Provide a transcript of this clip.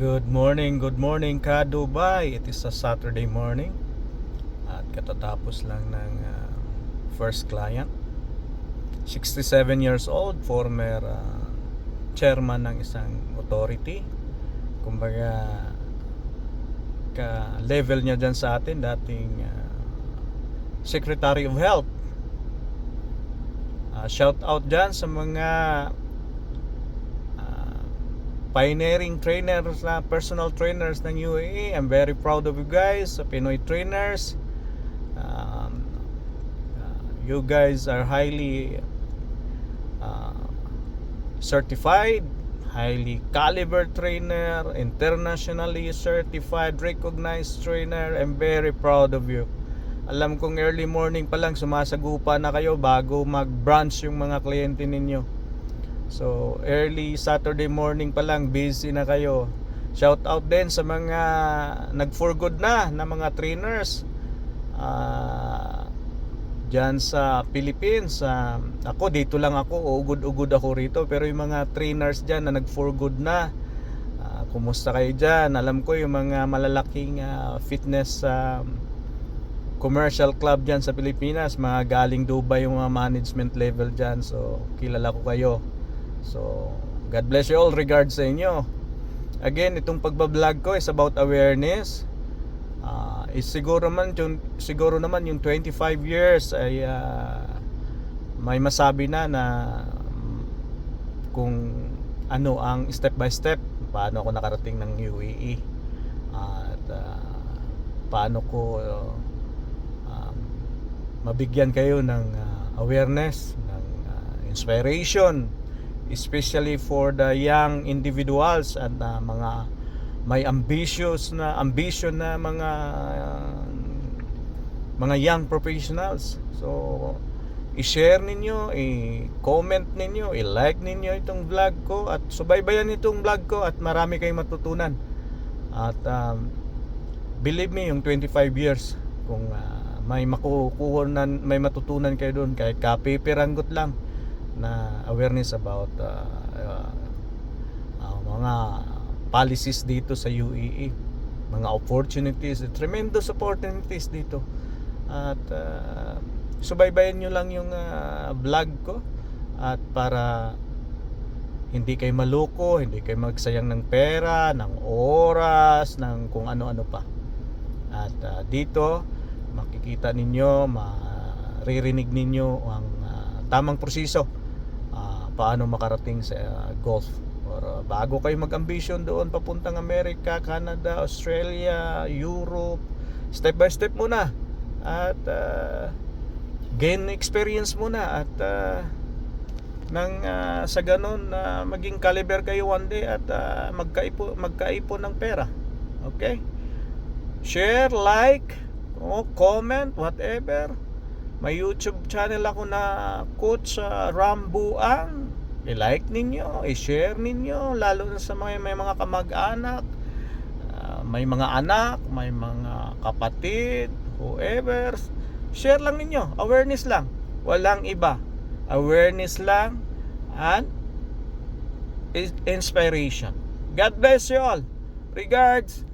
Good morning ka Dubai. It is a Saturday morning at katatapos lang ng first client. 67 years old, former chairman ng isang authority. Kumbaga ka level niya dyan sa atin, dating Secretary of Health. Shout out dyan sa mga pioneering trainers na personal trainers ng UAE. I'm very proud of you guys, sa Pinoy trainers. You guys are highly certified, highly caliber trainer, internationally certified, recognized trainer. I'm very proud of you. Alam kong early morning pa lang sumasagupa na kayo bago mag-brunch yung mga kliyente ninyo. So early Saturday morning pa lang busy na kayo. Shout out din sa mga nag-for good na mga trainers dyan sa Philippines. Ako dito lang ako, ugod-ugod ako rito. Pero yung mga trainers dyan na nag-for good na, kumusta kayo dyan? Alam ko yung mga malalaking fitness commercial club dyan sa Pilipinas, mga galing Dubai yung mga management level dyan. So kilala ko kayo. So, God bless you all. Regards sa inyo. Again, itong pagbablog ko is about awareness. Siguro naman yung 25 years ay may masabi na kung ano ang step by step, paano ako nakarating ng UAE at paano ko mabigyan kayo ng awareness, ng inspiration, especially for the young individuals at mga may ambition na mga young professionals. So i-share ninyo, i-comment ninyo, i-like ninyo itong vlog ko at subaybayan itong vlog ko at marami kayong matutunan. At believe me, yung 25 years kung may may matutunan kayo doon, kahit kapipiranggot lang na awareness about mga policies dito sa UAE, mga opportunities, tremendous opportunities dito. At subaybayan nyo lang yung vlog ko at para hindi kayo maloko, hindi kayo magsayang ng pera, ng oras, ng kung ano-ano pa. At dito makikita ninyo, maririnig ninyo ang tamang proseso paano makarating sa golf. Or bago kayo mag-ambition doon papuntang Amerika, Canada, Australia, Europe, step by step muna at gain experience muna at sa ganun maging caliber kayo one day at magkaipon ng pera. Okay? Share, like, comment, whatever. May YouTube channel ako na Coach Rambuang. I-like ninyo, i-share ninyo, lalo na sa may mga kamag-anak, may mga anak, may mga kapatid, whoever. Share lang ninyo, awareness lang, walang iba. Awareness lang and inspiration. God bless you all. Regards.